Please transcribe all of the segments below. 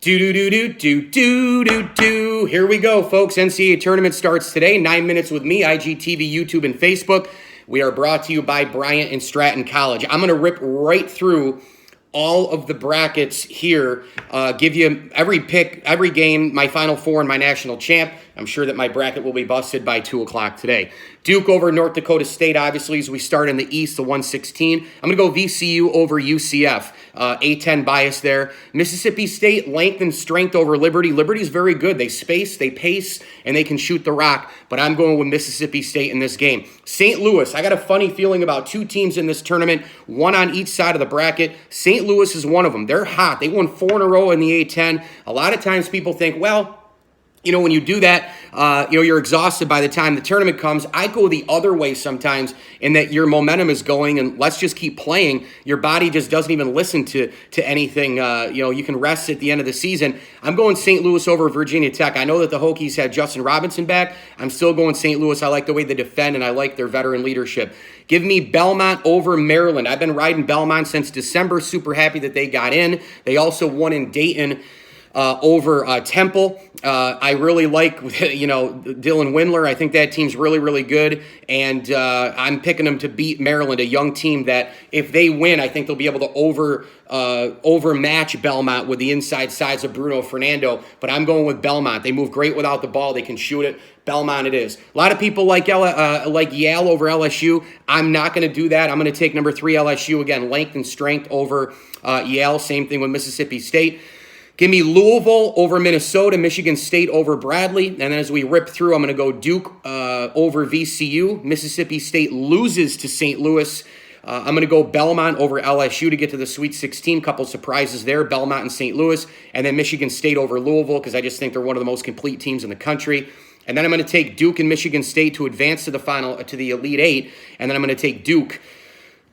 Do. Here we go, folks. NCAA Tournament starts today. 9 minutes with me, IGTV, YouTube, and Facebook. We are brought to you by Bryant and Stratton College. I'm going to rip right through all of the brackets here, give you every pick, every game, my Final Four and my national champ. I'm sure that my bracket will be busted by 2 o'clock today. Duke over North Dakota State, obviously, as we start in the East, the 116. I'm going to go VCU over UCF. A10 bias there. Mississippi State, length and strength over Liberty. Liberty's very good. They space, they pace, and they can shoot the rock. But I'm going with Mississippi State in this game. St. Louis, I got a funny feeling about 2 teams in this tournament, one on each side of the bracket. St. Louis is one of them. They're hot. They won 4 in a row in the A10. A lot of times people think, well, when you do that, you're exhausted by the time the tournament comes. I go the other way sometimes in that your momentum is going and let's just keep playing. Your body just doesn't even listen to anything. You can rest at the end of the season. I'm going St. Louis over Virginia Tech. I know that the Hokies had Justin Robinson back. I'm still going St. Louis. I like the way they defend and I like their veteran leadership. Give me Belmont over Maryland. I've been riding Belmont since December. Super happy that they got in. They also won in Dayton over Temple. I really like, Dylan Windler. I think that team's really, really good. And I'm picking them to beat Maryland, a young team that if they win, I think they'll be able to overmatch Belmont with the inside sides of Bruno Fernando. But I'm going with Belmont. They move great without the ball. They can shoot it. Belmont it is. A lot of people like Yale over LSU. I'm not going to do that. I'm going to take number 3 LSU again, length and strength over Yale. Same thing with Mississippi State. Give me Louisville over Minnesota, Michigan State over Bradley. And then as we rip through, I'm going to go Duke over VCU. Mississippi State loses to St. Louis. I'm going to go Belmont over LSU to get to the Sweet 16. Couple surprises there, Belmont and St. Louis. And then Michigan State over Louisville because I just think they're one of the most complete teams in the country. And then I'm going to take Duke and Michigan State to advance to the Elite Eight. And then I'm going to take Duke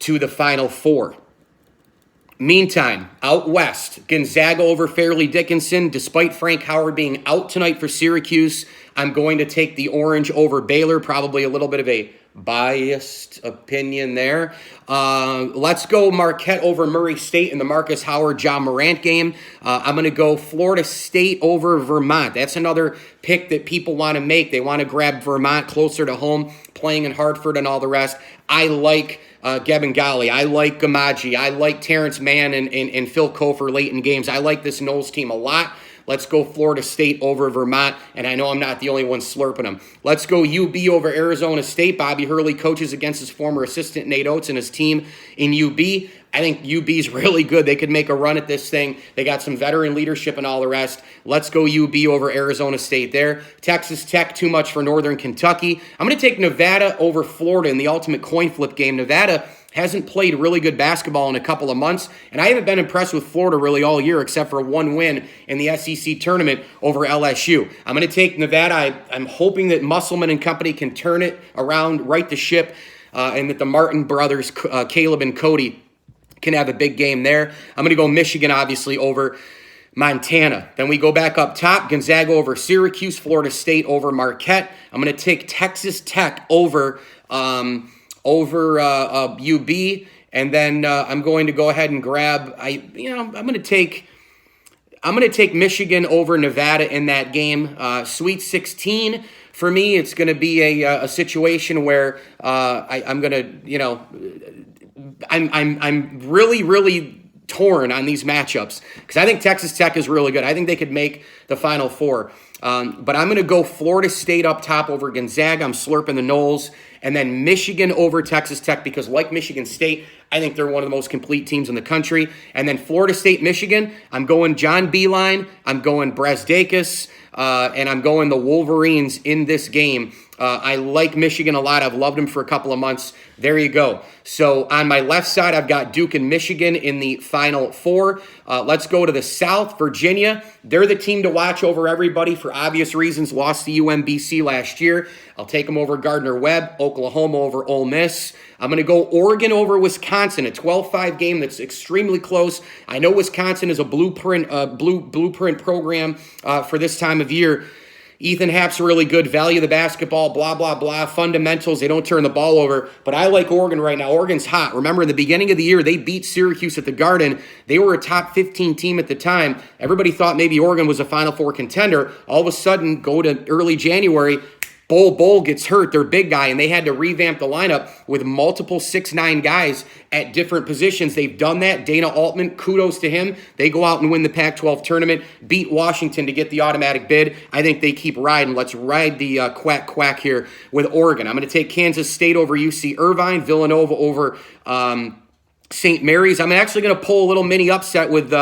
to the Final Four. Meantime, out west, Gonzaga over Fairleigh Dickinson. Despite Frank Howard being out tonight for Syracuse, I'm going to take the Orange over Baylor. Probably a little bit of a biased opinion there. Let's go Marquette over Murray State in the Marcus Howard, Ja Morant game. I'm going to go Florida State over Vermont. That's another pick that people want to make. They want to grab Vermont closer to home, playing in Hartford and all the rest. I like Gebengali. I like Gamaji. I like Terrence Mann and Phil Kofer late in games. I like this Knowles team a lot. Let's go Florida State over Vermont, and I know I'm not the only one slurping them. Let's go UB over Arizona State. Bobby Hurley coaches against his former assistant Nate Oates and his team in UB. I think UB's really good. They could make a run at this thing. They got some veteran leadership and all the rest. Let's go UB over Arizona State there. Texas Tech, too much for Northern Kentucky. I'm going to take Nevada over Florida in the ultimate coin flip game. Nevada hasn't played really good basketball in a couple of months, and I haven't been impressed with Florida really all year except for one win in the SEC tournament over LSU. I'm going to take Nevada. I'm hoping that Musselman and company can turn it around, right the ship, and that the Martin brothers, Caleb and Cody, can have a big game there. I'm going to go Michigan, obviously, over Montana. Then we go back up top, Gonzaga over Syracuse, Florida State over Marquette. I'm going to take Texas Tech over UB, and then I'm going to go ahead and grab. I'm going to take Michigan over Nevada in that game. Sweet 16 for me. It's going to be a situation where I'm going to I'm really, really torn on these matchups because I think Texas Tech is really good. I think they could make the Final Four. But I'm going to go Florida State up top over Gonzaga. I'm slurping the Knowles. And then Michigan over Texas Tech because like Michigan State, I think they're one of the most complete teams in the country. And then Florida State, Michigan, I'm going John Beilein. I'm going Brazdakis. And I'm going the Wolverines in this game. I like Michigan a lot. I've loved them for a couple of months. There you go. So on my left side, I've got Duke and Michigan in the Final Four. Let's go to the South. Virginia, they're the team to watch over everybody for obvious reasons. Lost to UMBC last year. I'll take them over Gardner-Webb. Oklahoma over Ole Miss. I'm going to go Oregon over Wisconsin, a 12-5 game that's extremely close. I know Wisconsin is a blueprint program for this time of year. Ethan Happ's really good, value the basketball, blah, blah, blah, fundamentals, they don't turn the ball over. But I like Oregon right now. Oregon's hot. Remember, in the beginning of the year, they beat Syracuse at the Garden. They were a top 15 team at the time. Everybody thought maybe Oregon was a Final Four contender. All of a sudden, go to early January, Bol gets hurt, their big guy, and they had to revamp the lineup with multiple 6'9" guys at different positions. They've done that. Dana Altman, kudos to him. They go out and win the Pac-12 tournament, beat Washington to get the automatic bid. I think they keep riding. Let's ride the quack here with Oregon. I'm going to take Kansas State over UC Irvine, Villanova over St. Mary's. I'm actually going to pull a little mini upset with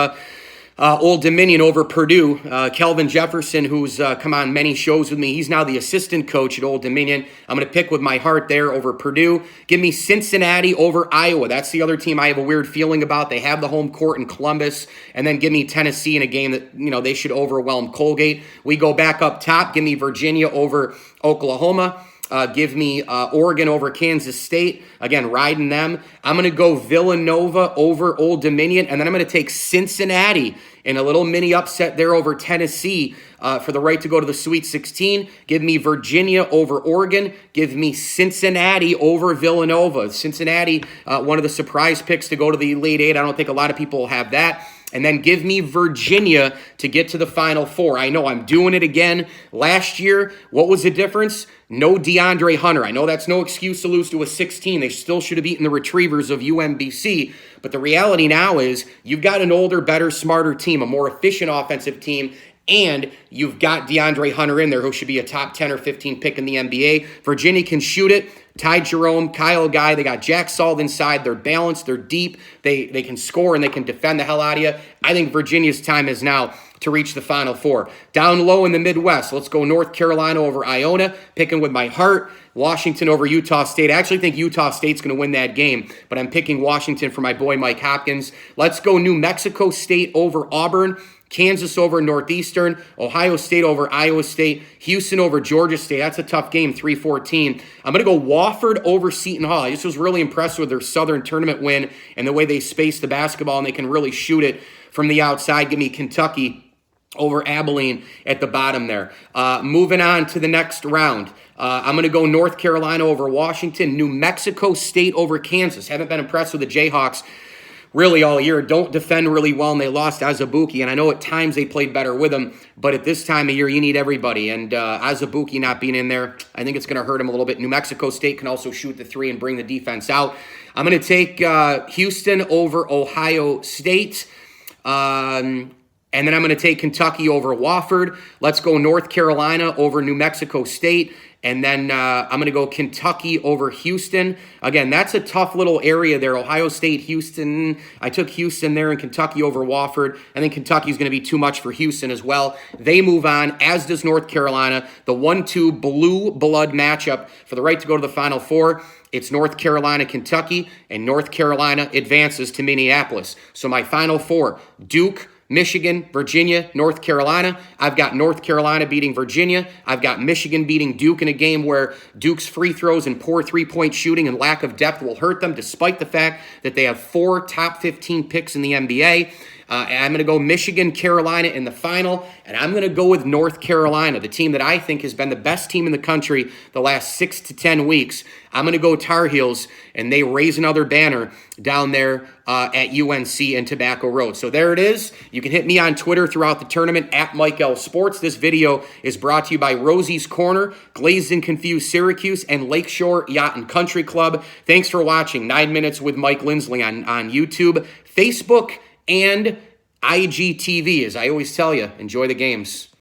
Old Dominion over Purdue. Kelvin Jefferson, who's come on many shows with me, he's now the assistant coach at Old Dominion. I'm going to pick with my heart there over Purdue. Give me Cincinnati over Iowa. That's the other team I have a weird feeling about. They have the home court in Columbus. And then give me Tennessee in a game that, they should overwhelm Colgate. We go back up top. Give me Virginia over Oklahoma. Give me Oregon over Kansas State. Again, riding them. I'm going to go Villanova over Old Dominion. And then I'm going to take Cincinnati in a little mini upset there over Tennessee for the right to go to the Sweet 16. Give me Virginia over Oregon. Give me Cincinnati over Villanova. Cincinnati, one of the surprise picks to go to the Elite Eight. I don't think a lot of people will have that. And then give me Virginia to get to the Final Four. I know I'm doing it again. Last year, what was the difference? No DeAndre Hunter. I know that's no excuse to lose to a 16. They still should have beaten the Retrievers of UMBC. But the reality now is you've got an older, better, smarter team, a more efficient offensive team, and you've got DeAndre Hunter in there who should be a top 10 or 15 pick in the NBA. Virginia can shoot it. Ty Jerome, Kyle Guy, they got Jack Salt inside. They're balanced. They're deep. They can score and they can defend the hell out of you. I think Virginia's time is now to reach the Final Four. Down low in the Midwest, let's go North Carolina over Iona, picking with my heart. Washington over Utah State. I actually think Utah State's going to win that game, but I'm picking Washington for my boy Mike Hopkins. Let's go New Mexico State over Auburn. Kansas over Northeastern, Ohio State over Iowa State, Houston over Georgia State. That's a tough game, 3-14. I'm going to go Wofford over Seton Hall. I just was really impressed with their Southern Tournament win and the way they space the basketball, and they can really shoot it from the outside. Give me Kentucky over Abilene at the bottom there. Moving on to the next round. I'm going to go North Carolina over Washington, New Mexico State over Kansas. Haven't been impressed with the Jayhawks really all year. Don't defend really well, and they lost Azubuike, and I know at times they played better with him, but at this time of year, you need everybody, and Azubuike not being in there, I think it's going to hurt him a little bit. New Mexico State can also shoot the three and bring the defense out. I'm going to take Houston over Ohio State, and then I'm going to take Kentucky over Wofford. Let's go North Carolina over New Mexico State. And then I'm going to go Kentucky over Houston. Again, that's a tough little area there. Ohio State, Houston. I took Houston there and Kentucky over Wofford. I think Kentucky's going to be too much for Houston as well. They move on, as does North Carolina. The 1-2 blue blood matchup for the right to go to the Final Four. It's North Carolina, Kentucky, and North Carolina advances to Minneapolis. So my Final Four, Duke, Michigan, Virginia, North Carolina. I've got North Carolina beating Virginia. I've got Michigan beating Duke in a game where Duke's free throws and poor three-point shooting and lack of depth will hurt them, despite the fact that they have 4 top 15 picks in the NBA. I'm going to go Michigan, Carolina in the final, and I'm going to go with North Carolina, the team that I think has been the best team in the country the last 6 to 10 weeks. I'm going to go Tar Heels, and they raise another banner down there at UNC and Tobacco Road. So there it is. You can hit me on Twitter throughout the tournament, at Mike L. Sports. This video is brought to you by Rosie's Corner, Glazed and Confused Syracuse, and Lakeshore Yacht and Country Club. Thanks for watching 9 Minutes with Mike Lindsley on YouTube, Facebook, and IGTV. As I always tell you, enjoy the games.